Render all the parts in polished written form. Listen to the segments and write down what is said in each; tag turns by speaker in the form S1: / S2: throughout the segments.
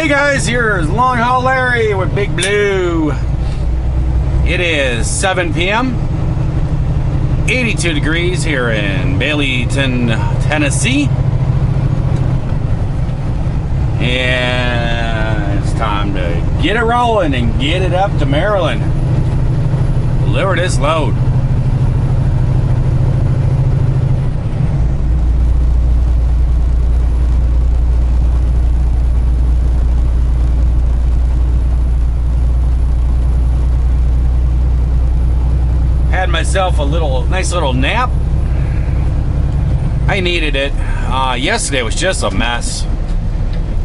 S1: Hey guys, here's Long Haul Larry with Big Blue. It is 7 p.m. 82 degrees here in Baileyton, Tennessee. And it's time to get it rolling and get it up to Maryland. Deliver this load. Had myself a nice little nap. I needed it. Yesterday was just a mess.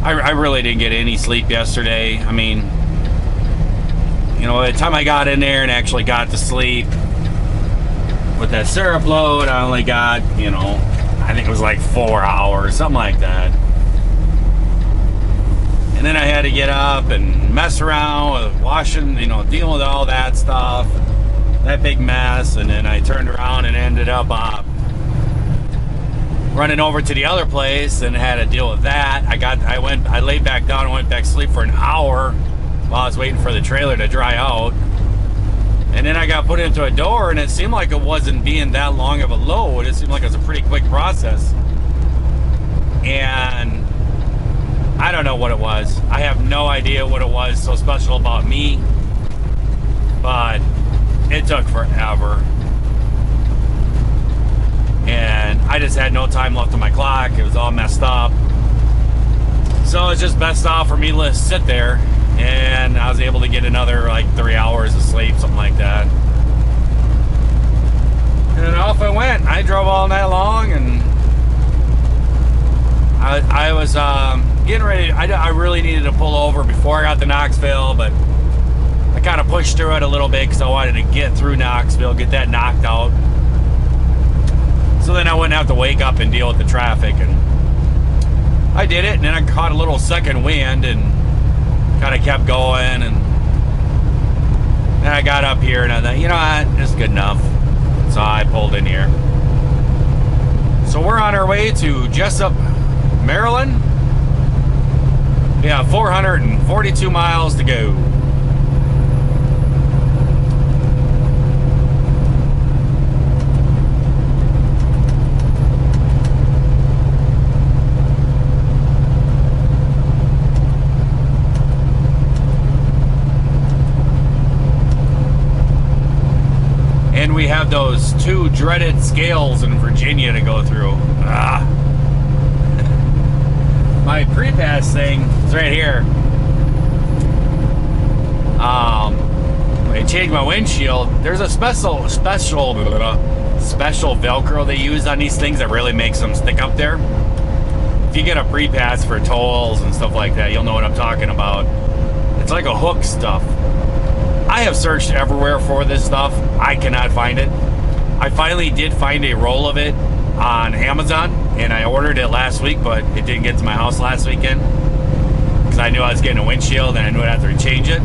S1: I really didn't get any sleep yesterday. I mean, you know, by the time I got in there and actually got to sleep with that syrup load, I only got, you know, I think it was like 4 hours, something like that. And then I had to get up and mess around with washing, you know, dealing with all that stuff. That big mess, and then I turned around and ended up running over to the other place and had to deal with that. I laid back down and went back to sleep for an hour while I was waiting for the trailer to dry out. And then I got put into a door, and it seemed like it wasn't being that long of a load. It seemed like it was a pretty quick process. And I don't know what it was. I have no idea what it was so special about me, but it took forever. And I just had no time left on my clock. It was all messed up. So it's just best off for me to sit there. And I was able to get another like 3 hours of sleep, something like that. And off I went. I drove all night long, and I was getting ready. I really needed to pull over before I got to Knoxville, but I kind of pushed through it a little bit because I wanted to get through Knoxville, get that knocked out. So then I wouldn't have to wake up and deal with the traffic. And I did it, and then I caught a little second wind and kind of kept going. And then I got up here, and I thought, you know what, it's good enough. So I pulled in here. So we're on our way to Jessup, Maryland. We have 442 miles to go. And we have those two dreaded scales in Virginia to go through. My pre-pass thing is right here. I changed my windshield. There's a special Velcro they use on these things that really makes them stick up there. If you get a pre-pass for tolls and stuff like that, you'll know what I'm talking about. It's like a hook stuff. I have searched everywhere for this stuff. I cannot find it. I finally did find a roll of it on Amazon, and I ordered it last week, but it didn't get to my house last weekend because I knew I was getting a windshield and I knew I'd have to rechange it.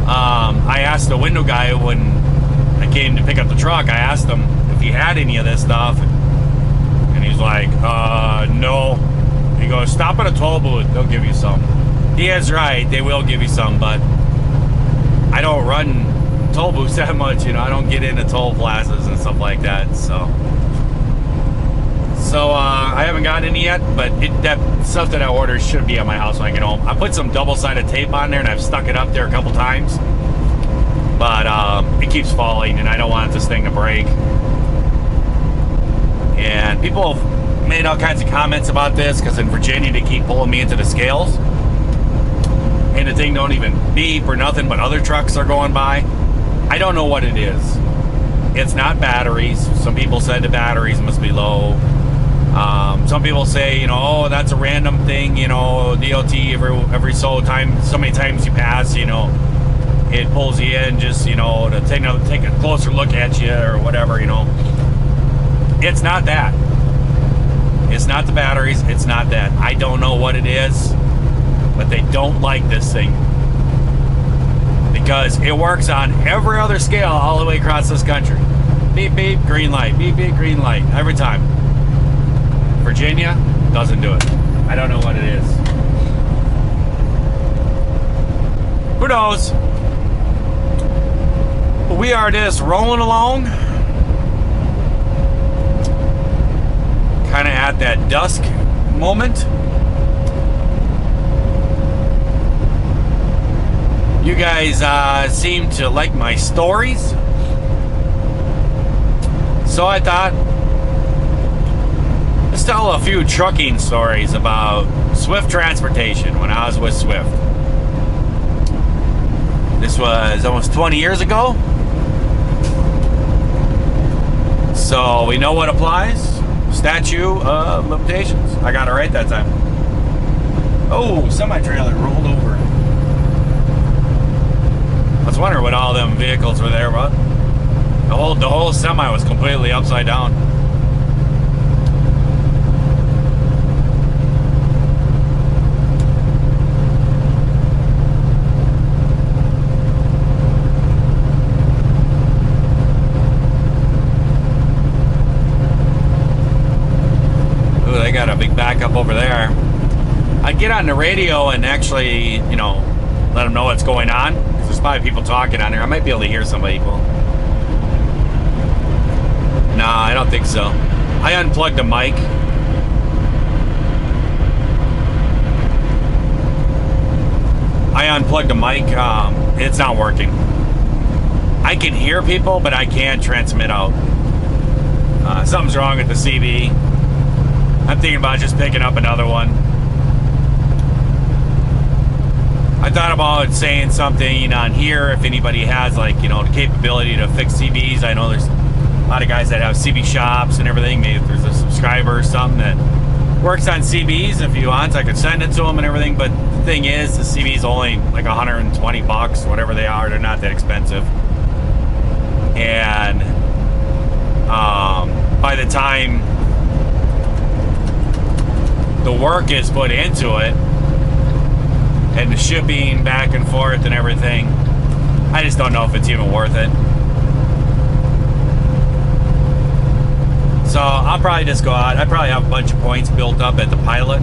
S1: I asked the window guy when I came to pick up the truck, I asked him if he had any of this stuff, and he's like, no. He goes, stop at a toll booth, they'll give you some. He is right, they will give you some, but I don't run toll booths that much, you know. I don't get into toll plazas and stuff like that, so I haven't gotten any yet, but that stuff that I ordered should be at my house when I get home. I put some double-sided tape on there, and I've stuck it up there a couple times, but it keeps falling, and I don't want this thing to break. And people have made all kinds of comments about this, because in Virginia they keep pulling me into the scales. And the thing don't even beep or nothing, but other trucks are going by. I don't know what it is. It's not batteries. Some people said the batteries must be low. Some people say, you know, oh, that's a random thing, you know, DOT every so many times you pass, you know, it pulls you in just, you know, to take a closer look at you or whatever, you know. It's not that. It's not the batteries. It's not that. I don't know what it is. But they don't like this thing because it works on every other scale all the way across this country. Beep, beep, green light. Beep, beep, green light. Every time. Virginia doesn't do it. I don't know what it is. knows? We are just rolling along, kind of at that dusk moment. You guys seem to like my stories, so I thought let's tell a few trucking stories about Swift Transportation when I was with Swift. This was almost 20 years ago, so we know what applies. Statute of limitations. I got it right that time. Oh, semi-trailer rolled over. I was wondering what all them vehicles were there, but the whole semi was completely upside down. Ooh, they got a big backup over there. I'd get on the radio and actually, you know, let them know what's going on. There's probably people talking on there. I might be able to hear some people. Nah, I don't think so. I unplugged the mic. It's not working. I can hear people, but I can't transmit out. Something's wrong with the CB. I'm thinking about just picking up another one. I thought about saying something on here if anybody has, like, you know, the capability to fix CBs. I know there's a lot of guys that have CB shops and everything. Maybe if there's a subscriber or something that works on CBs, if you want, I could send it to them and everything. But the thing is, the CB's only like $120, whatever they are. They're not that expensive. And by the time the work is put into it, and the shipping back and forth and everything, I just don't know if it's even worth it. So I'll probably just go out. I probably have a bunch of points built up at the pilot,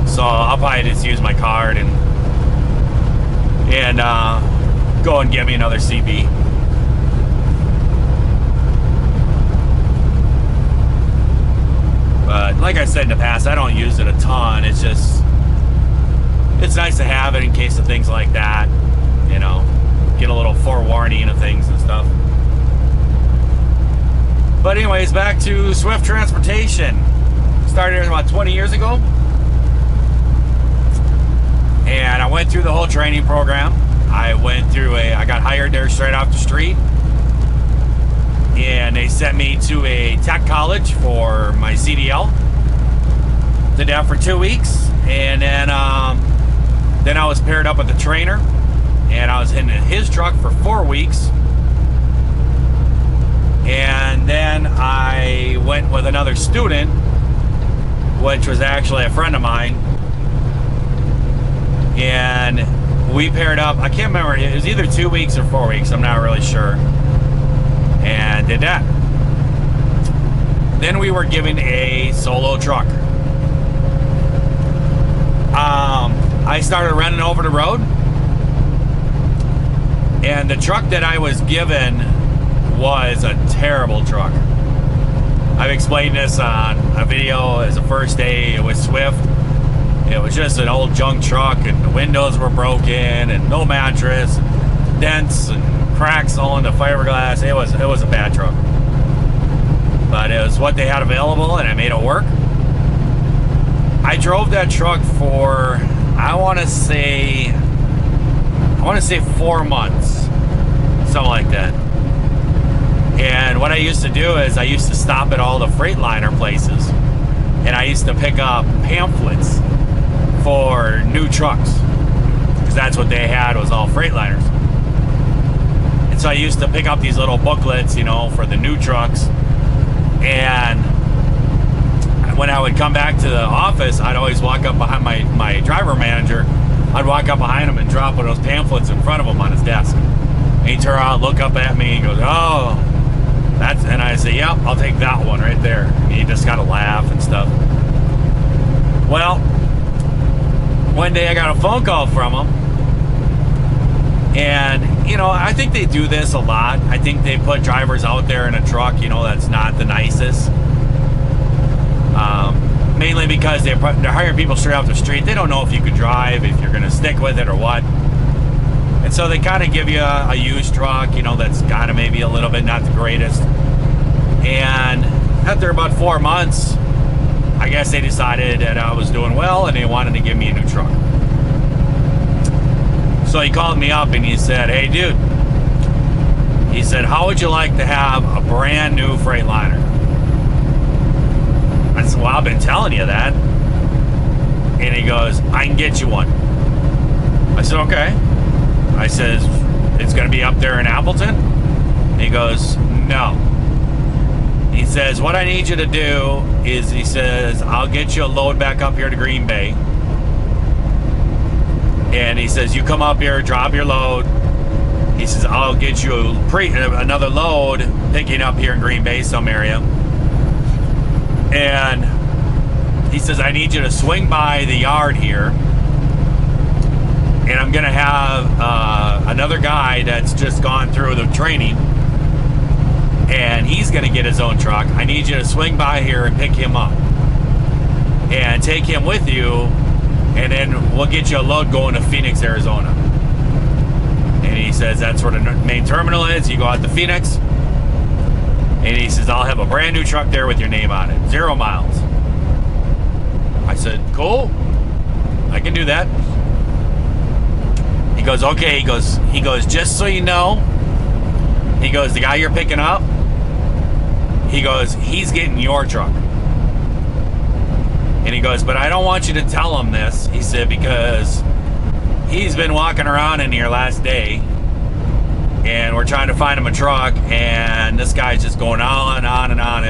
S1: so I'll probably just use my card and go and get me another CB. But like I said in the past, I don't use it a ton. It's just, it's nice to have it in case of things like that, you know, get a little forewarning of things and stuff. But anyways, back to Swift Transportation. Started about 20 years ago, and I went through the whole training program. I got hired there straight off the street, and they sent me to a tech college for my CDL. Did that for 2 weeks, and then I was paired up with a trainer, and I was in his truck for 4 weeks. And then I went with another student, which was actually a friend of mine. And we paired up, I can't remember, it was either 2 weeks or 4 weeks, I'm not really sure. And did that. Then we were given a solo truck. I started running over the road, and the truck that I was given was a terrible truck. I've explained this on a video as a first day with Swift. It was just an old junk truck, and the windows were broken, and no mattress, dents and cracks all in the fiberglass. It was a bad truck, but it was what they had available, and I made it work. I drove that truck for, I want to say 4 months, something like that. And what I used to do is I used to stop at all the Freightliner places, and I used to pick up pamphlets for new trucks, because that's what they had, was all Freightliners. And so I used to pick up these little booklets, you know, for the new trucks. And when I would come back to the office, I'd always walk up behind my driver manager. I'd walk up behind him and drop one of those pamphlets in front of him on his desk. And he'd turn around, look up at me, and goes, "Oh, that's," and I say, "Yep, I'll take that one right there." And he just got to laugh and stuff. Well, one day I got a phone call from him, And, you know, I think they do this a lot. I think they put drivers out there in a truck, you know, that's not the nicest. Mainly because they're hiring people straight off the street. They don't know if you could drive, if you're going to stick with it or what. And so they kind of give you a used truck, you know, that's kind of maybe a little bit not the greatest. And after about 4 months, I guess they decided that I was doing well and they wanted to give me a new truck. So he called me up and he said, hey, dude, he said, how would you like to have a brand new Freightliner? I said, well, I've been telling you that. And he goes, I can get you one. I said, okay. I says, it's going to be up there in Appleton? And he goes, no. He says, what I need you to do is, he says, I'll get you a load back up here to Green Bay. And he says, you come up here, drop your load. He says, I'll get you another load picking up here in Green Bay, some area. And he says, I need you to swing by the yard here. And I'm going to have another guy that's just gone through the training. And he's going to get his own truck. I need you to swing by here and pick him up. And take him with you. And then we'll get you a load going to Phoenix, Arizona. And he says, that's where the main terminal is. You go out to Phoenix. And he says, I'll have a brand new truck there with your name on it. 0 miles. I said, cool. I can do that. He goes, okay. He goes, just so you know, he goes, the guy you're picking up, he goes, he's getting your truck. And he goes, but I don't want you to tell him this. He said, because he's been walking around in here last day. And we're trying to find him a truck, and this guy's just going on and on and on.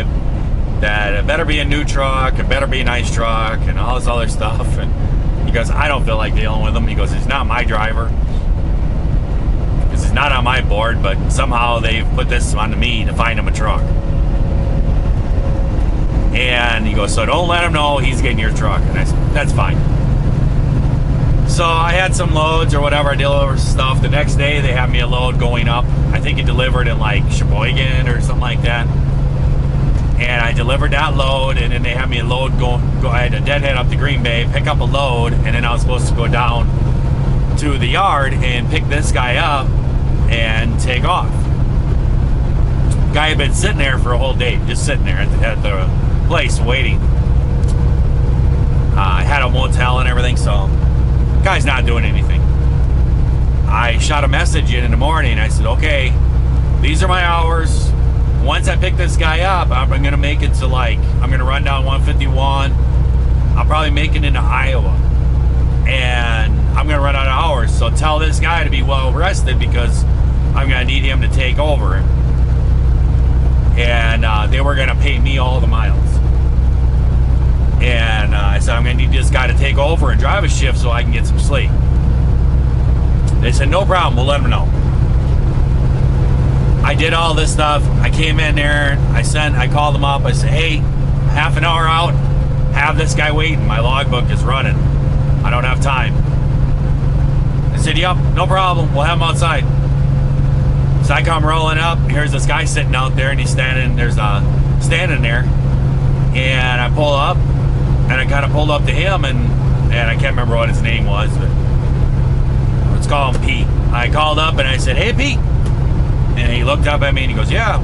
S1: That it better be a new truck, it better be a nice truck, and all this other stuff. And he goes, I don't feel like dealing with him. He goes, he's not my driver. Because he's not on my board, but somehow they've put this on me to find him a truck. And he goes, so don't let him know he's getting your truck. And I said, that's fine. So I had some loads or whatever, I delivered stuff. The next day they had me a load going up. I think it delivered in like Sheboygan or something like that. And I delivered that load, and then they had me a load I had a deadhead up to Green Bay, pick up a load, and then I was supposed to go down to the yard and pick this guy up and take off. Guy had been sitting there for a whole day, just sitting there at the place waiting. I had a motel and everything, so guy's not doing anything. I shot a message in the morning. I said, okay, these are my hours. Once I pick this guy up, I'm going to make it to I'm going to run down 151. I'll probably make it into Iowa. And I'm going to run out of hours. So tell this guy to be well rested because I'm going to need him to take over. And they were going to pay me all the miles. And I said, I'm going to need this guy to take over and drive a shift so I can get some sleep. They said, no problem, we'll let him know. I did all this stuff. I came in there, I called them up. I said, hey, half an hour out, have this guy waiting. My logbook is running. I don't have time. They said, yep, no problem, we'll have him outside. So I come rolling up. Here's this guy sitting out there, and he's standing there. And I pull up. And I kind of pulled up to him, and I can't remember what his name was, but let's call him Pete. I called up and I said, hey, Pete. And he looked up at me and he goes, yeah.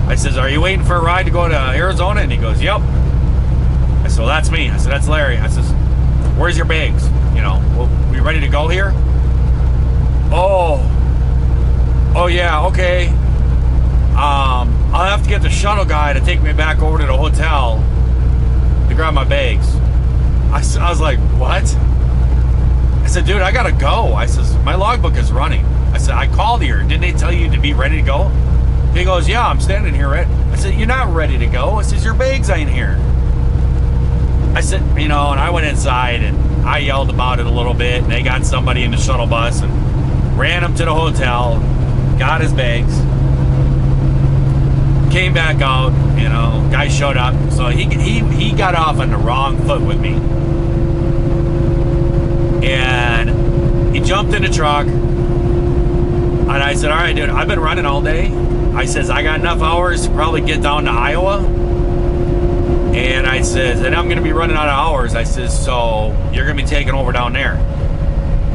S1: I says, are you waiting for a ride to go to Arizona? And he goes, yep. I said, well, that's me. I said, that's Larry. I says, where's your bags? You know, well, we ready to go here? Oh, yeah, okay. I'll have to get the shuttle guy to take me back over to the hotel to grab my bags. I was like, what? I said, dude, I gotta go. I says, my logbook is running. I said, I called here. Didn't they tell you to be ready to go? He goes, yeah, I'm standing here ready. I said, you're not ready to go. I says, your bags ain't here. I said, and I went inside and I yelled about it a little bit, and they got somebody in the shuttle bus and ran him to the hotel, got his bags, came back out, guy showed up. So he got off on the wrong foot with me. And he jumped in the truck, And I said, all right, dude, I've been running all day. I says, I got enough hours to probably get down to Iowa. And I says, and I'm going to be running out of hours. I says, so you're going to be taking over down there.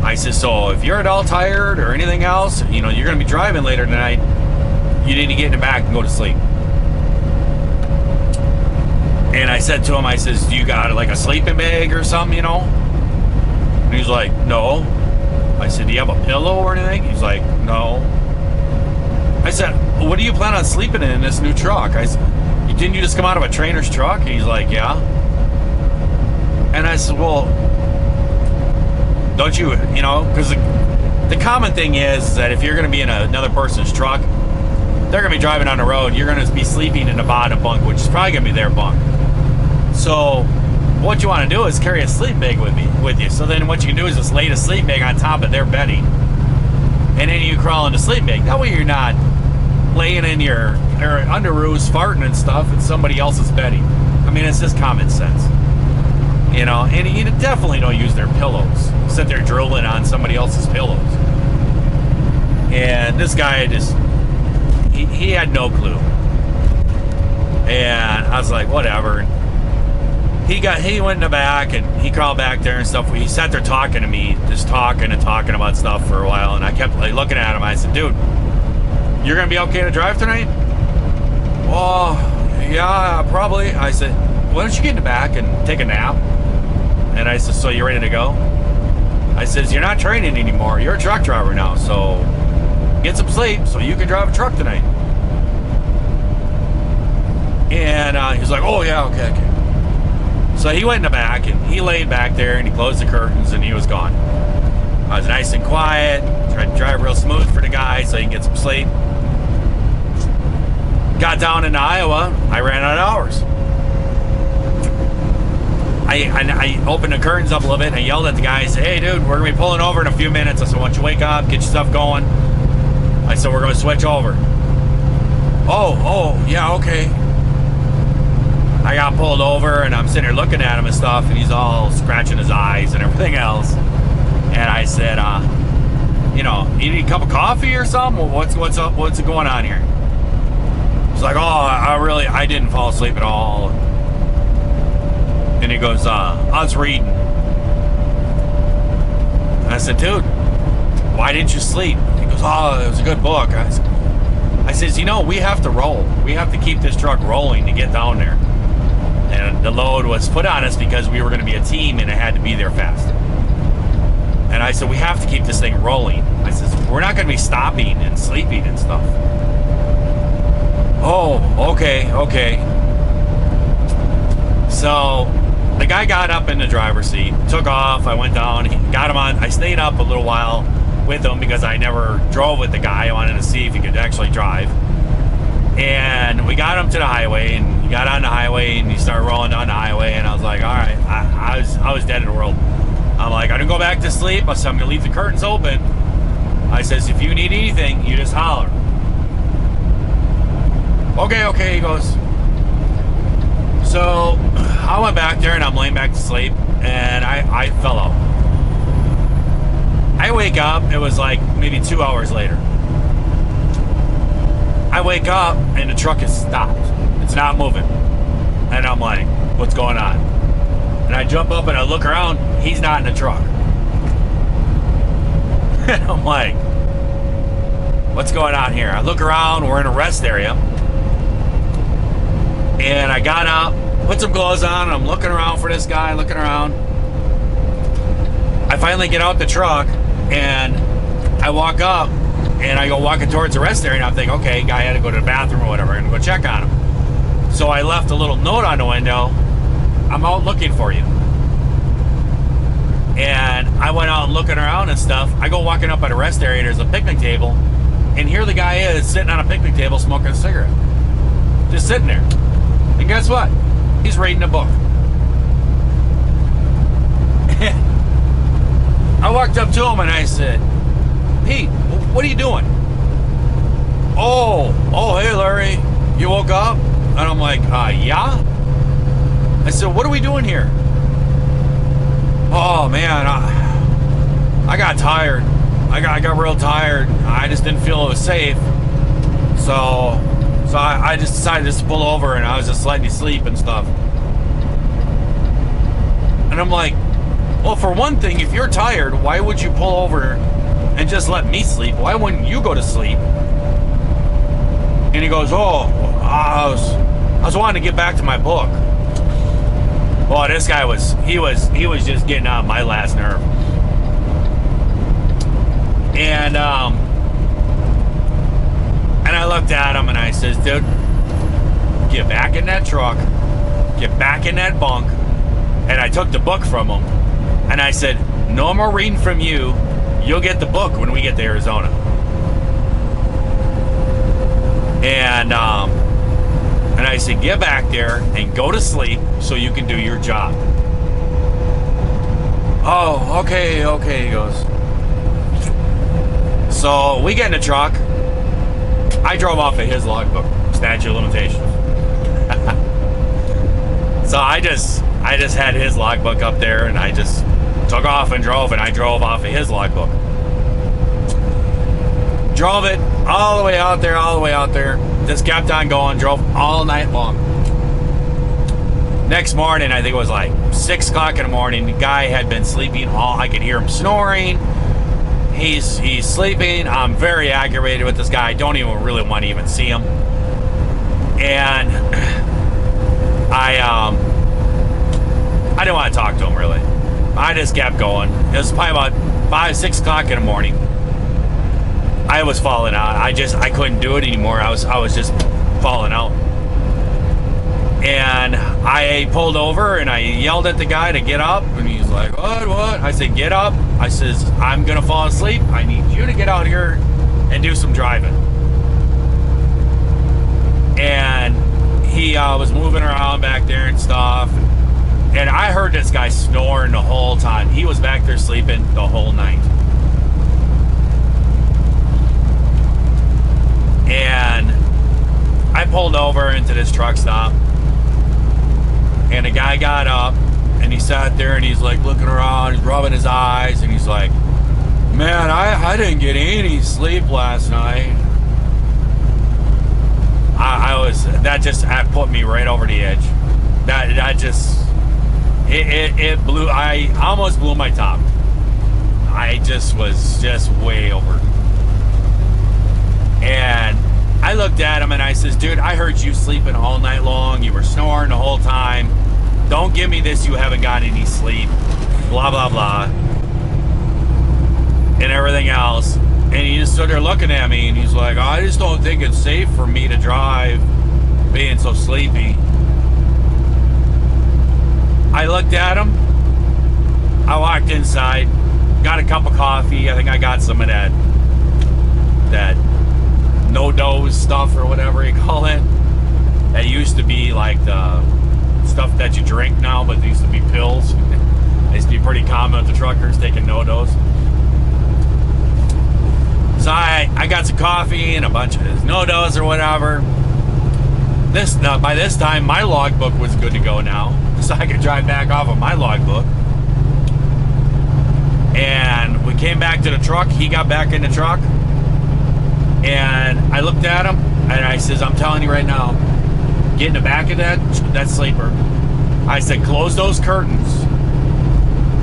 S1: I says, so if you're at all tired or anything else, you know, you're going to be driving later tonight, you need to get in the back and go to sleep. And I said to him, I says, do you got like a sleeping bag or something, you know? And he's like, no. I said, do you have a pillow or anything? He's like, no. I said, what do you plan on sleeping in this new truck? I said, didn't you just come out of a trainer's truck? And he's like, yeah. And I said, well, don't you, you know, because the common thing is that if you're going to be in another person's truck, they're going to be driving on the road. You're going to be sleeping in the bottom bunk, which is probably going to be their bunk. So what you want to do is carry a sleep bag with you. So then what you can do is just lay the sleep bag on top of their bedding. And then you crawl in the sleep bag. That way you're not laying in your underoos, farting and stuff in somebody else's bedding. I mean, it's just common sense. You know, and you definitely don't use their pillows. Sit there drooling on somebody else's pillows. And this guy just, he had no clue. And I was like, whatever. He went in the back and he crawled back there and stuff. He sat there talking to me, just talking about stuff for a while. And I kept like looking at him. I said, dude, you're going to be okay to drive tonight? Oh, yeah, probably. I said, why don't you get in the back and take a nap? And I said, so you're ready to go? I says, you're not training anymore. You're a truck driver now. So get some sleep so you can drive a truck tonight. And he's like, oh, yeah, okay. So he went in the back and he laid back there and he closed the curtains and he was gone. I was nice and quiet, tried to drive real smooth for the guy so he can get some sleep. Got down into Iowa, I ran out of hours. I opened the curtains up a little bit and I yelled at the guy. I said, hey dude, we're going to be pulling over in a few minutes. I said, why don't you wake up, get your stuff going. I said, we're going to switch over. Oh, yeah, okay. I got pulled over and I'm sitting there looking at him and stuff and he's all scratching his eyes and everything else. And I said, you know, you need a cup of coffee or something? What's up? What's going on here? He's like, oh, I didn't fall asleep at all. And he goes, I was reading. And I said, dude, why didn't you sleep? He goes, oh, it was a good book. I says, you know, we have to roll. We have to keep this truck rolling to get down there. And the load was put on us because we were going to be a team and it had to be there fast. And I said, we have to keep this thing rolling. I says, we're not going to be stopping and sleeping and stuff. Oh, okay. So the guy got up in the driver's seat, took off. I went down, got him on. I stayed up a little while with him because I never drove with the guy. I wanted to see if he could actually drive. And we got him to the highway, and he got on the highway, and he started rolling down the highway, and I was like, all right, I was dead in the world. I'm like, I'm going to go back to sleep. I said, I'm going to leave the curtains open. I says, if you need anything, you just holler. Okay, he goes. So I went back there, and I'm laying back to sleep, and I fell out. I wake up, it was like maybe 2 hours later. I wake up and the truck is stopped. It's not moving. And I'm like, what's going on? And I jump up and I look around, he's not in the truck. And I'm like, what's going on here? I look around, we're in a rest area. And I got up, put some clothes on, and I'm looking around for this guy, looking around. I finally get out the truck and I walk up. And I go walking towards the rest area, and I'm thinking, okay, guy had to go to the bathroom or whatever, and go check on him. So I left a little note on the window. I'm out looking for you. And I went out looking around and stuff. I go walking up by the rest area, and there's a picnic table. And here the guy is sitting on a picnic table smoking a cigarette. Just sitting there. And guess what? He's reading a book. I walked up to him and I said, Pete, what are you doing? Oh, hey Larry, you woke up? And I'm like, yeah? I said, what are we doing here? Oh man, I got tired. I got real tired. I just didn't feel it was safe. So I just decided just to pull over, and I was just letting you sleep and stuff. And I'm like, well, for one thing, if you're tired, why would you pull over and just let me sleep? Why wouldn't you go to sleep? And he goes, oh, I was wanting to get back to my book. Well, this guy was just getting on my last nerve. And I looked at him and I says, dude, get back in that truck, get back in that bunk. And I took the book from him. And I said, no more reading from you. You'll get the book when we get to Arizona. And I said, get back there and go to sleep so you can do your job. Oh, okay, he goes. So we get in the truck. I drove off of his logbook, statute of limitations. So I just had his logbook up there, and I just took off and drove, and I drove off of his logbook. Drove it all the way out there. Just kept on going, drove all night long. Next morning, I think it was like 6 o'clock in the morning, the guy had been sleeping I could hear him snoring. He's sleeping. I'm very aggravated with this guy. I don't even really want to even see him. And I didn't want to talk to him really. I just kept going. It was probably about 5, 6 o'clock in the morning. I was falling out. I couldn't do it anymore. I was just falling out. And I pulled over and I yelled at the guy to get up, and he's like, what? I said, get up. I says, I'm gonna fall asleep. I need you to get out here and do some driving. And he was moving around back there and stuff. And I heard this guy snoring the whole time. He was back there sleeping the whole night. And I pulled over into this truck stop. And the guy got up and he sat there and he's like looking around, he's rubbing his eyes, and he's like, man, I didn't get any sleep last night. That put me right over the edge. It blew, I almost blew my top. I was way over. And I looked at him and I says, dude, I heard you sleeping all night long. You were snoring the whole time. Don't give me this, you haven't got any sleep. Blah, blah, blah. And everything else. And he just stood there looking at me and he's like, I just don't think it's safe for me to drive being so sleepy. I looked at him. I walked inside, got a cup of coffee. I think I got some of that no-dose stuff or whatever you call it. That used to be like the stuff that you drink now, but they used to be pills. It used to be pretty common with the truckers taking no-dose. So I got some coffee and a bunch of this no-dose or whatever. By this time, my logbook was good to go now, so I could drive back off of my logbook. And we came back to the truck. He got back in the truck. And I looked at him and I says, I'm telling you right now, get in the back of that sleeper. I said, close those curtains.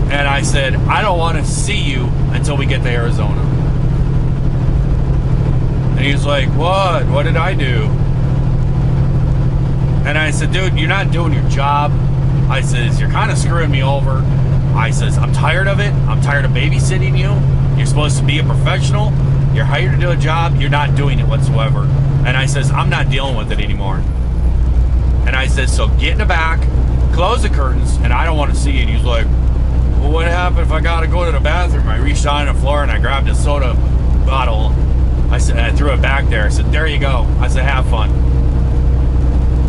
S1: And I said, I don't want to see you until we get to Arizona. And he's like, what? What did I do? And I said, dude, you're not doing your job. I says, you're kind of screwing me over. I says, I'm tired of it. I'm tired of babysitting you. You're supposed to be a professional. You're hired to do a job. You're not doing it whatsoever. And I says, I'm not dealing with it anymore. And I said, so get in the back, close the curtains, and I don't want to see you. And he's like, well, what happened if I got to go to the bathroom? I reached on the floor and I grabbed a soda bottle. I said, I threw it back there. I said, there you go. I said, have fun.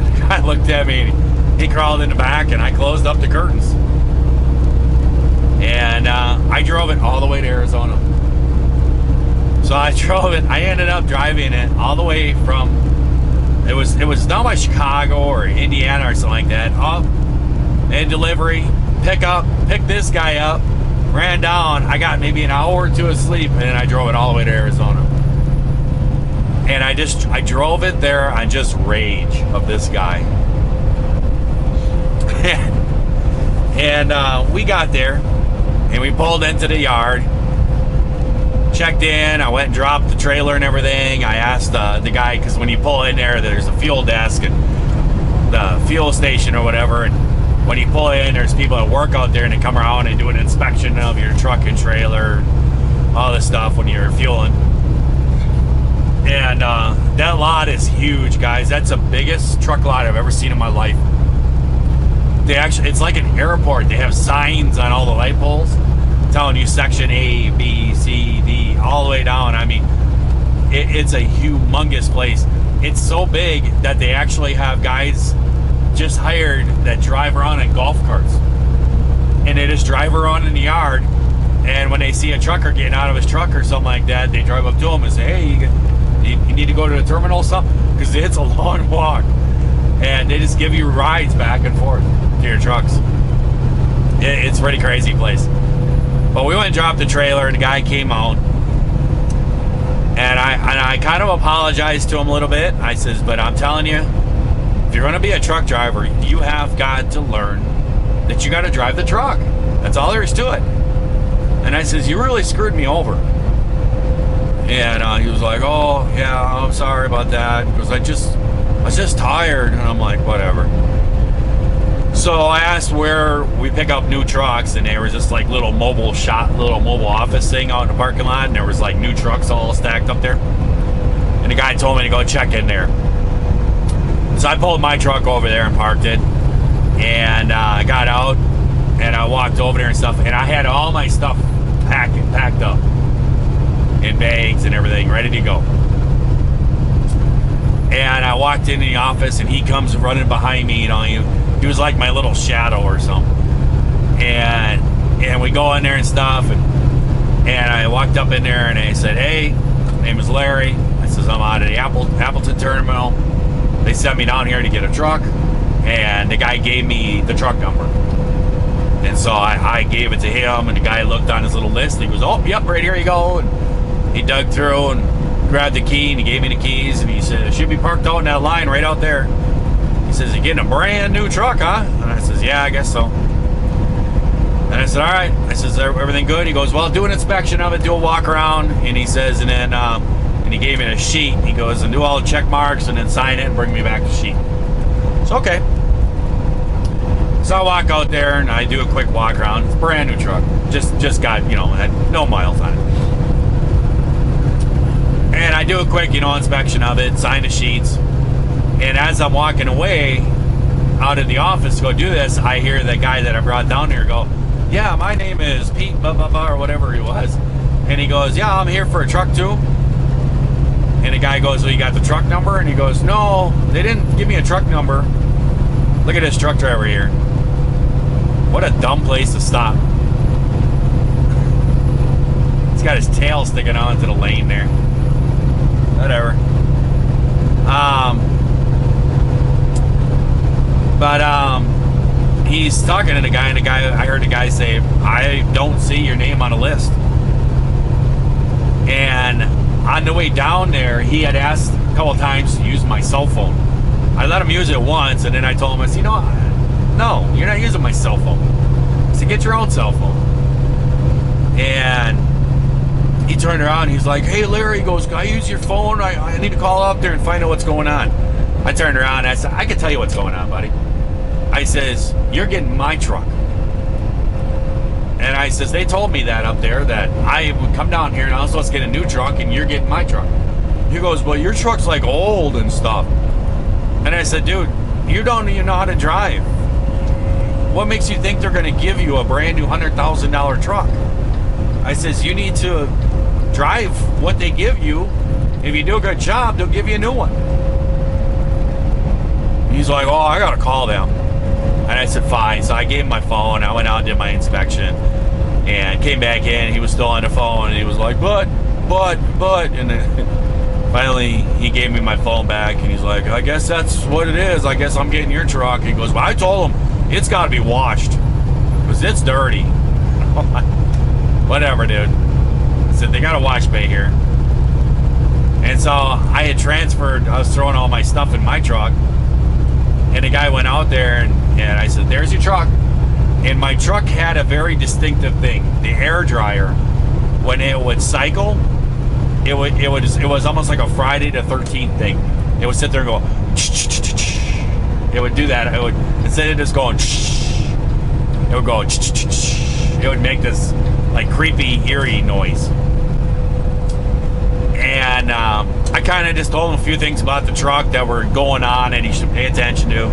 S1: The guy looked at me and he crawled in the back and I closed up the curtains. And I drove it all the way to Arizona. So I drove it. I ended up driving it all the way from, it was down by Chicago or Indiana or something like that, up and delivery, pick this guy up, ran down. I got maybe an hour or two of sleep, and then I drove it all the way to Arizona. And I drove it there on just rage of this guy. And we got there, and we pulled into the yard, checked in. I went and dropped the trailer and everything. I asked the guy, because when you pull in there, there's a fuel desk and the fuel station or whatever, and when you pull in, there's people that work out there, and they come around and do an inspection of your truck and trailer, all this stuff when you're fueling. And that lot is huge, guys. That's the biggest truck lot I've ever seen in my life. It's like an airport. They have signs on all the light poles telling you section A, B, C, D, all the way down. I mean, it's a humongous place. It's so big that they actually have guys just hired that drive around in golf carts. And they just drive around in the yard, and when they see a trucker getting out of his truck or something like that, they drive up to him and say, hey, you need to go to the terminal or something? Because it's a long walk. And they just give you rides back and forth to your trucks. It's a pretty crazy place. But we went and dropped the trailer, and the guy came out. And I kind of apologized to him a little bit. I says, but I'm telling you, if you're going to be a truck driver, you have got to learn that you got to drive the truck. That's all there is to it. And I says, you really screwed me over. And he was like, oh, yeah, I'm sorry about that. Because I was just tired. And I'm like, whatever. So I asked where we pick up new trucks, and there was just like little mobile office thing out in the parking lot, and there was like new trucks all stacked up there. And the guy told me to go check in there. So I pulled my truck over there and parked it, and I got out, and I walked over there and stuff, and I had all my stuff packed up in bags and everything, ready to go. And I walked into the office, and he comes running behind me, he was like my little shadow or something. And we go in there and stuff, and I walked up in there, and I said, hey, my name is Larry. I says, I'm out of the Appleton terminal. They sent me down here to get a truck, and the guy gave me the truck number. And so I gave it to him, and the guy looked on his little list, and he goes, oh, yep, right here you go. And he dug through and grabbed the key, and he gave me the keys, and he said, it should be parked out in that line right out there. He says, you're getting a brand new truck, huh? And I says, yeah, I guess so. And I said, all right. I says, everything good? He goes, well, do an inspection of it, do a walk around. And he says, and then, and he gave me a sheet. He goes, and do all the check marks, and then sign it and bring me back the sheet. So, okay. So I walk out there, and I do a quick walk around. It's a brand new truck. Just got, had no miles on it. And I do a quick, inspection of it, sign the sheets. And as I'm walking away out of the office to go do this, I hear the guy that I brought down here go, yeah, my name is Pete, blah, blah, blah, or whatever he was. And he goes, yeah, I'm here for a truck too. And the guy goes, well, you got the truck number? And he goes, no, they didn't give me a truck number. Look at this truck driver here. What a dumb place to stop. He's got his tail sticking out into the lane there. Whatever. But he's talking to the guy, and I heard the guy say, I don't see your name on a list. And on the way down there, he had asked a couple times to use my cell phone. I let him use it once, and then I told him, I said, no, you're not using my cell phone. I said, get your own cell phone. And he turned around, and he's like, hey, Larry, he goes, can I use your phone? I need to call up there and find out what's going on. I turned around, and I said, I can tell you what's going on, buddy. I says, you're getting my truck. And I says, they told me that up there, that I would come down here and I was supposed to get a new truck, and you're getting my truck. He goes, well, your truck's like old and stuff. And I said, dude, you don't even know how to drive. What makes you think they're going to give you a brand new $100,000 truck? I says, you need to drive what they give you. If you do a good job, they'll give you a new one. He's like, oh, I got to call them. And I said, fine. So I gave him my phone. I went out and did my inspection and came back in. He was still on the phone, and he was like, but. And then finally, he gave me my phone back, and he's like, I guess that's what it is. I guess I'm getting your truck. He goes, well, I told him it's got to be washed because it's dirty. whatever, dude. I said, they got a wash bay here. And so I had transferred, I was throwing all my stuff in my truck. And the guy went out there and I said, there's your truck. And my truck had a very distinctive thing. The air dryer, when it would cycle, it was almost like a Friday the 13th thing. It would sit there and go, it would do that. It would, instead of just going, it would go, it would make this like creepy, eerie noise. And I kind of just told him a few things about the truck that were going on and he should pay attention to.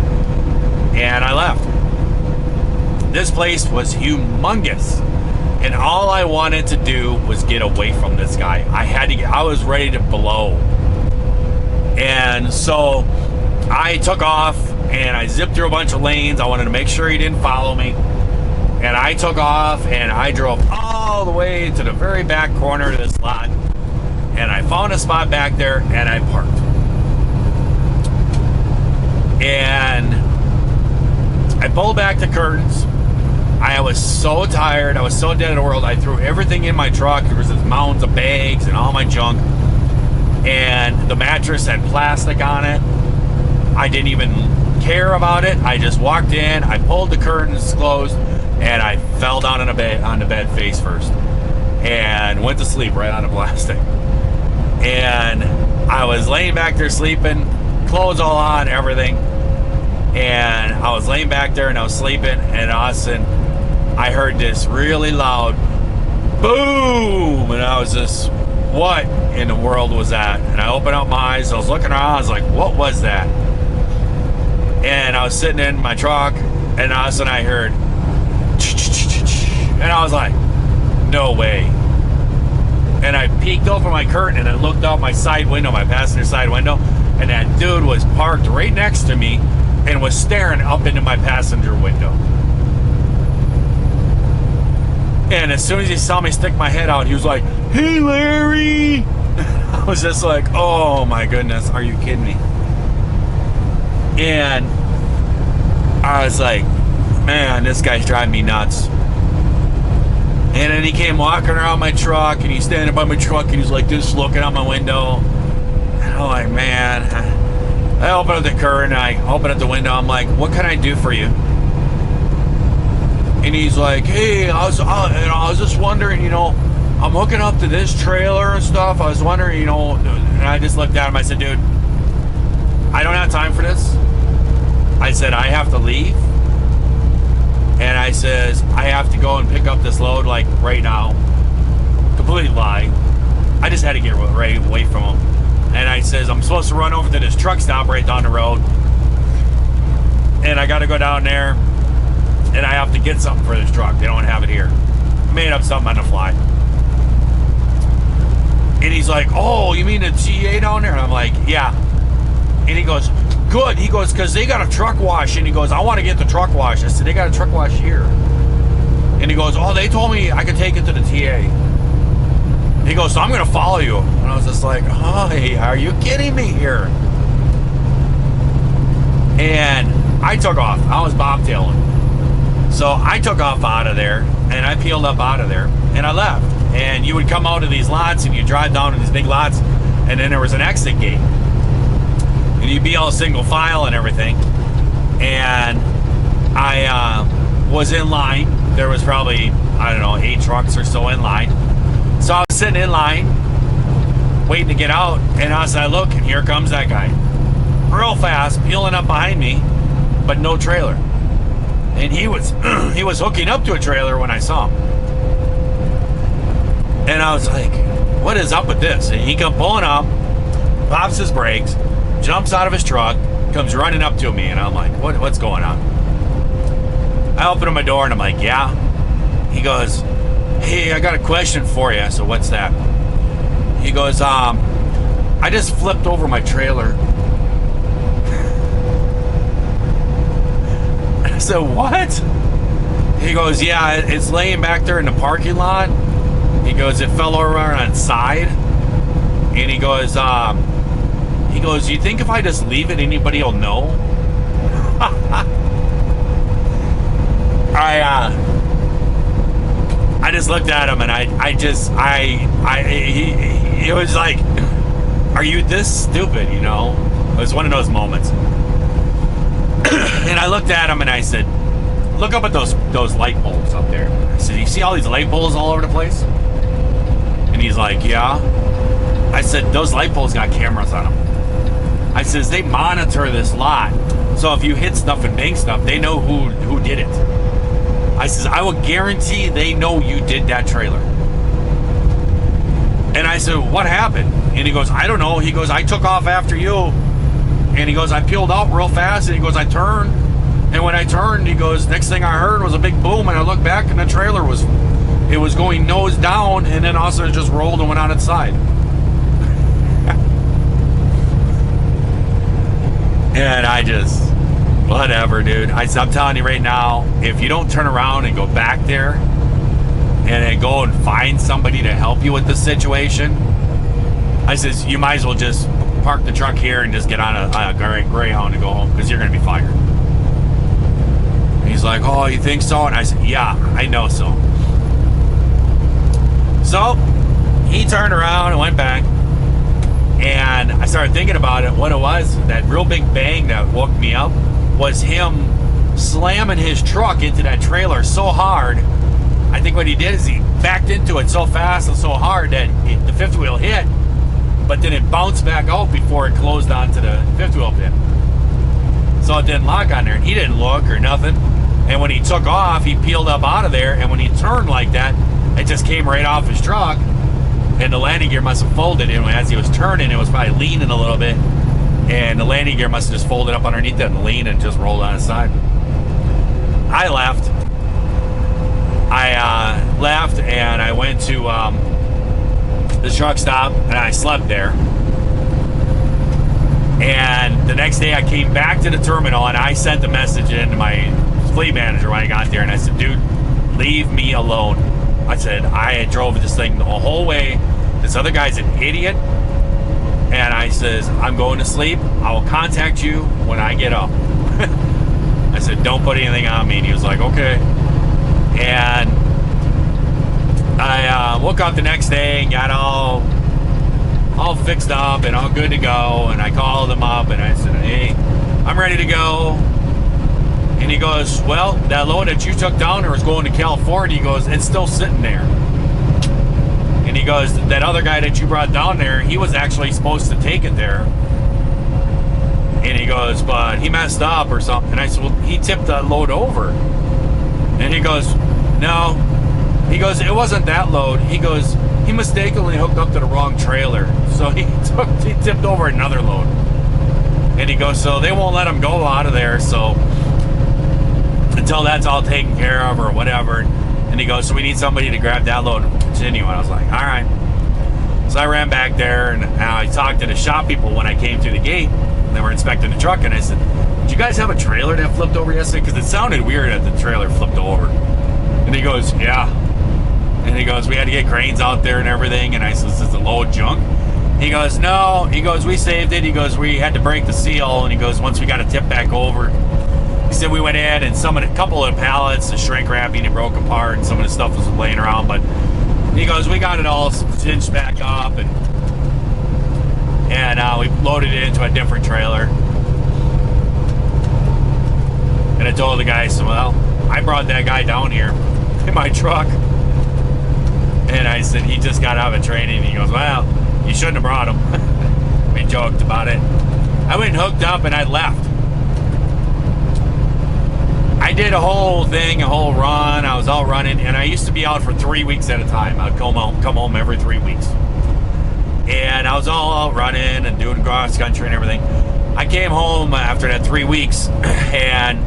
S1: And I left. This place was humongous. And all I wanted to do was get away from this guy. I was ready to blow. And so I took off and I zipped through a bunch of lanes. I wanted to make sure he didn't follow me. And I took off and I drove all the way to the very back corner of this lot. And I found a spot back there and I parked. And I pulled back the curtains. I was so tired. I was so dead in the world. I threw everything in my truck. There was this mounds of bags and all my junk. And the mattress had plastic on it. I didn't even care about it. I just walked in. I pulled the curtains closed. And I fell down on the bed face first. And went to sleep right on the plastic. And I was laying back there sleeping. Clothes all on, everything. And I was laying back there and I was sleeping. And all of a sudden, I heard this really loud boom, and I was just, what in the world was that? And I opened up my eyes, I was looking around, I was like, what was that? And I was sitting in my truck, and all of a sudden I heard, and I was like, no way. And I peeked over my curtain, and I looked out my side window, my passenger side window, and that dude was parked right next to me, and was staring up into my passenger window. And as soon as he saw me stick my head out, he was like, hey, Larry. I was just like, oh, my goodness. Are you kidding me? And I was like, man, this guy's driving me nuts. And then he came walking around my truck, and he's standing by my truck, and he's like this, looking out my window. And I'm like, man. I open up the curtain, I open up the window. I'm like, what can I do for you? And he's like, hey, I was just wondering, I'm hooking up to this trailer and stuff. I was wondering, and I just looked at him. I said, dude, I don't have time for this. I said, I have to leave. And I says, I have to go and pick up this load, like, right now. Complete lie. I just had to get right away from him. And I says, I'm supposed to run over to this truck stop right down the road. And I got to go down there. And I have to get something for this truck. They don't have it here. I made up something on the fly. And he's like, oh, you mean the TA down there? And I'm like, yeah. And he goes, good. He goes, because they got a truck wash. And he goes, I want to get the truck wash. I said, they got a truck wash here. And he goes, oh, they told me I could take it to the TA. He goes, so I'm going to follow you. And I was just like, hey, are you kidding me here? And I took off. I was bobtailing. So I took off out of there, and I peeled up out of there, and I left. And you would come out of these lots, and you drive down to these big lots, and then there was an exit gate. And you'd be all single file and everything. And I was in line. There was probably, 8 trucks or so in line. So I was sitting in line, waiting to get out, and as I look, and here comes that guy. Real fast, peeling up behind me, but no trailer. And he was hooking up to a trailer when I saw him. And I was like, what is up with this? And he comes pulling up, pops his brakes, jumps out of his truck, comes running up to me, and I'm like, what's going on? I open up my door, and I'm like, yeah. He goes, hey, I got a question for you. So what's that? He goes, I just flipped over my trailer. I said, what? He goes, yeah, it's laying back there in the parking lot. He goes, it fell over on its side. And he goes, you think if I just leave it, anybody will know? I just looked at him and it was like, are you this stupid, you know? It was one of those moments. And I looked at him and I said, look up at those light bulbs up there. I said, you see all these light bulbs all over the place? And he's like, yeah. I said, those light bulbs got cameras on them. I says, they monitor this lot. So if you hit stuff and bang stuff, they know who did it. I says, I will guarantee they know you did that trailer. And I said, what happened? And he goes, I don't know. He goes, I took off after you. And he goes, I peeled out real fast. And he goes, I turned. And when I turned, he goes, next thing I heard was a big boom. And I looked back and the trailer was going nose down. And then also it just rolled and went on its side. And I just, whatever, dude. I'm telling you right now, if you don't turn around and go back there and then go and find somebody to help you with the situation, I says, you might as well just park the truck here and just get on a Greyhound and go home because you're going to be fired. And he's like, oh, you think so? And I said, yeah, I know so. So he turned around and went back. And I started thinking about it. What it was, that real big bang that woke me up was him slamming his truck into that trailer so hard. I think what he did is he backed into it so fast and so hard that the fifth wheel hit, but then it bounced back out before it closed onto the fifth wheel pin. So it didn't lock on there, and he didn't look or nothing. And when he took off, he peeled up out of there, and when he turned like that, it just came right off his truck. And the landing gear must have folded, and as he was turning, it was probably leaning a little bit, and the landing gear must have just folded up underneath it and leaned and just rolled on its side. I left. And I went to the truck stop, and I slept there. And the next day I came back to the terminal, and I sent the message in to my fleet manager when I got there, and I said, dude, leave me alone. I said, I drove this thing the whole way. This other guy's an idiot. And I says, I'm going to sleep. I will contact you when I get up. I said, don't put anything on me. And he was like, okay. And I woke up the next day and got all fixed up and all good to go. And I called him up and I said, hey, I'm ready to go. And he goes, well, that load that you took down there was going to California. He goes, it's still sitting there. And he goes, that other guy that you brought down there, he was actually supposed to take it there. And he goes, but he messed up or something. And I said, well, he tipped that load over. And he goes, no. He goes, it wasn't that load. He goes, he mistakenly hooked up to the wrong trailer. So he tipped over another load. And he goes, so they won't let him go out of there. So until that's all taken care of or whatever. And he goes, so we need somebody to grab that load and continue. And I was like, all right. So I ran back there and I talked to the shop people when I came through the gate. And they were inspecting the truck. And I said, did you guys have a trailer that flipped over yesterday? Because it sounded weird that the trailer flipped over. And he goes, yeah. And he goes, we had to get cranes out there and everything. And I said, is this a load of junk? He goes, no. He goes, we saved it. He goes, we had to break the seal. And he goes, once we got a tip back over. He said we went in and a couple of the pallets, the shrink wrapping, it broke apart, and some of the stuff was laying around. But he goes, we got it all cinched back up, and we loaded it into a different trailer. And I told the guy, so, well, I brought that guy down here in my truck. And I said, he just got out of training. And he goes, well, you shouldn't have brought him. We joked about it. I went and hooked up, and I left. I did a whole thing, a whole run. I was all running, and I used to be out for 3 weeks at a time. I'd come home every 3 weeks. And I was all out running and doing cross country and everything. I came home after that 3 weeks, and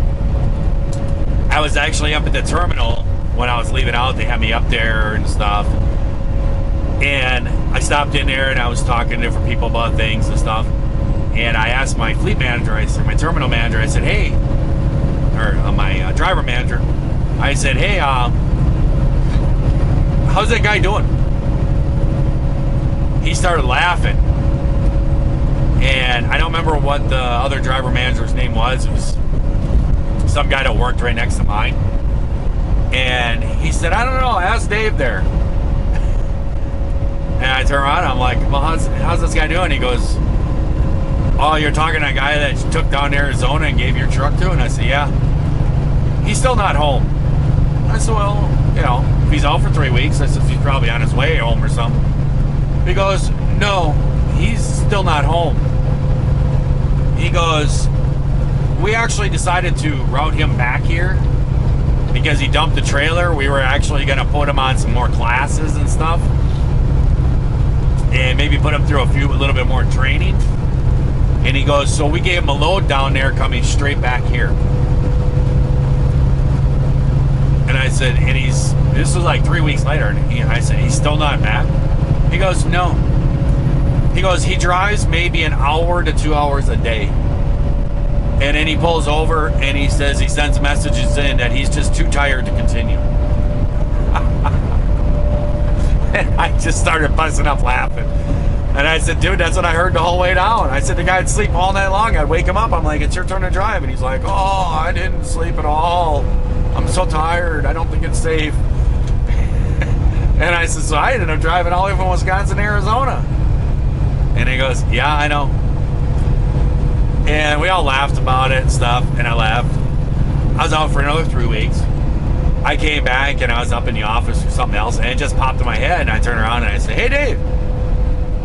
S1: I was actually up at the terminal when I was leaving out. They had me up there and stuff. And I stopped in there, and I was talking to different people about things and stuff. And I asked my fleet manager, my terminal manager, I said, hey, or my driver manager, I said, hey, how's that guy doing? He started laughing. And I don't remember what the other driver manager's name was. It was some guy that worked right next to mine. And he said, I don't know, ask Dave there. And I turn around, I'm like, well, how's this guy doing? He goes, oh, you're talking to a guy that you took down to Arizona and gave your truck to? And I said, yeah. He's still not home. I said, well, you know, if he's out for 3 weeks, I said, he's probably on his way home or something. He goes, no, he's still not home. He goes, we actually decided to route him back here because he dumped the trailer. We were actually going to put him on some more classes and stuff, and maybe put him through a little bit more training. And he goes, so we gave him a load down there coming straight back here. And I said, and this was like 3 weeks later, and I said, he's still not back? He goes, no. He goes, he drives maybe an hour to 2 hours a day. And then he pulls over and he says he sends messages in that he's just too tired to continue. And I just started busting up laughing. And I said, dude, that's what I heard the whole way down. I said, the guy'd sleep all night long. I'd wake him up. I'm like, it's your turn to drive. And he's like, oh, I didn't sleep at all. I'm so tired. I don't think it's safe. And I said, so I ended up driving all the way from Wisconsin to Arizona. And he goes, yeah, I know. And we all laughed about it and stuff, and I left. I was out for another 3 weeks. I came back, and I was up in the office for something else, and it just popped in my head, and I turned around, and I said, hey, Dave.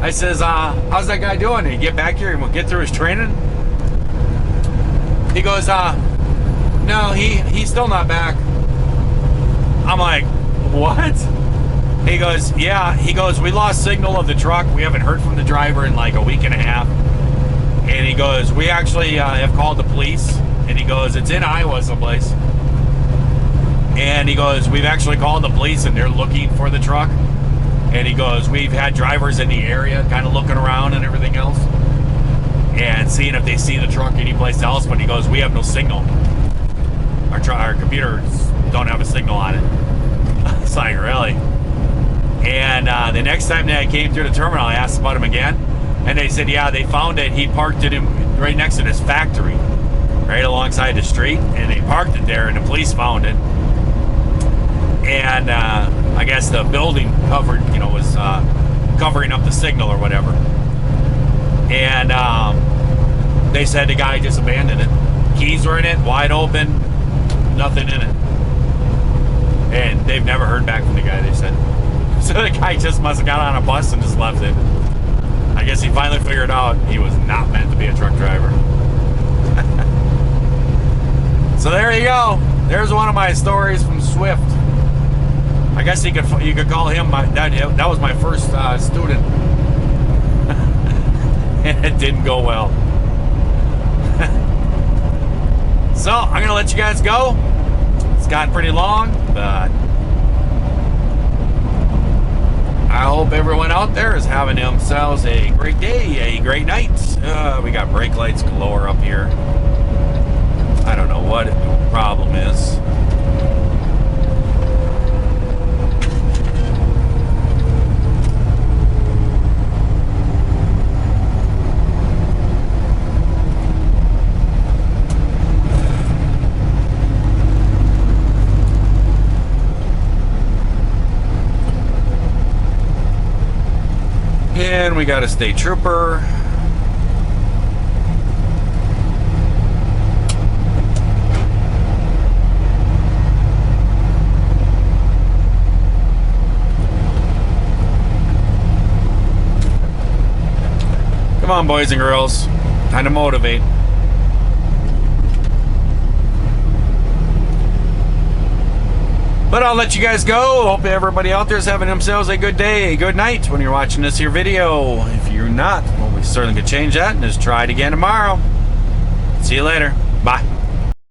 S1: I says, how's that guy doing? Did he get back here and we'll get through his training? He goes, no, he's still not back. I'm like, what? He goes, yeah. He goes, we lost signal of the truck. We haven't heard from the driver in like a week and a half. And he goes, we actually have called the police. And he goes, it's in Iowa someplace. And he goes, we've actually called the police and they're looking for the truck. And he goes, we've had drivers in the area kind of looking around and everything else and seeing if they see the truck anyplace else. But he goes, we have no signal. Our computers don't have a signal on it. It's like, really? And the next time that I came through the terminal, I asked about him again. And they said, yeah, they found it. He parked it right next to this factory, right alongside the street. And they parked it there, and the police found it. And I guess the building was covering up the signal or whatever. And they said the guy just abandoned it. Keys were in it, wide open, nothing in it. And they've never heard back from the guy, they said. So the guy just must have got on a bus and just left it. I guess he finally figured out he was not meant to be a truck driver. So there you go. There's one of my stories from Swift. I guess you could call him that was my first student. And it didn't go well. So I'm gonna let you guys go. It's gotten pretty long, but I hope everyone out there is having themselves a great day, a great night. We got brake lights galore up here. I don't know what the problem is. And we got a state trooper. Come on, boys and girls. Time to motivate. But I'll let you guys go. Hope everybody out there is having themselves a good day, a good night when you're watching this here video. If you're not, well, we certainly could change that and just try it again tomorrow. See you later. Bye.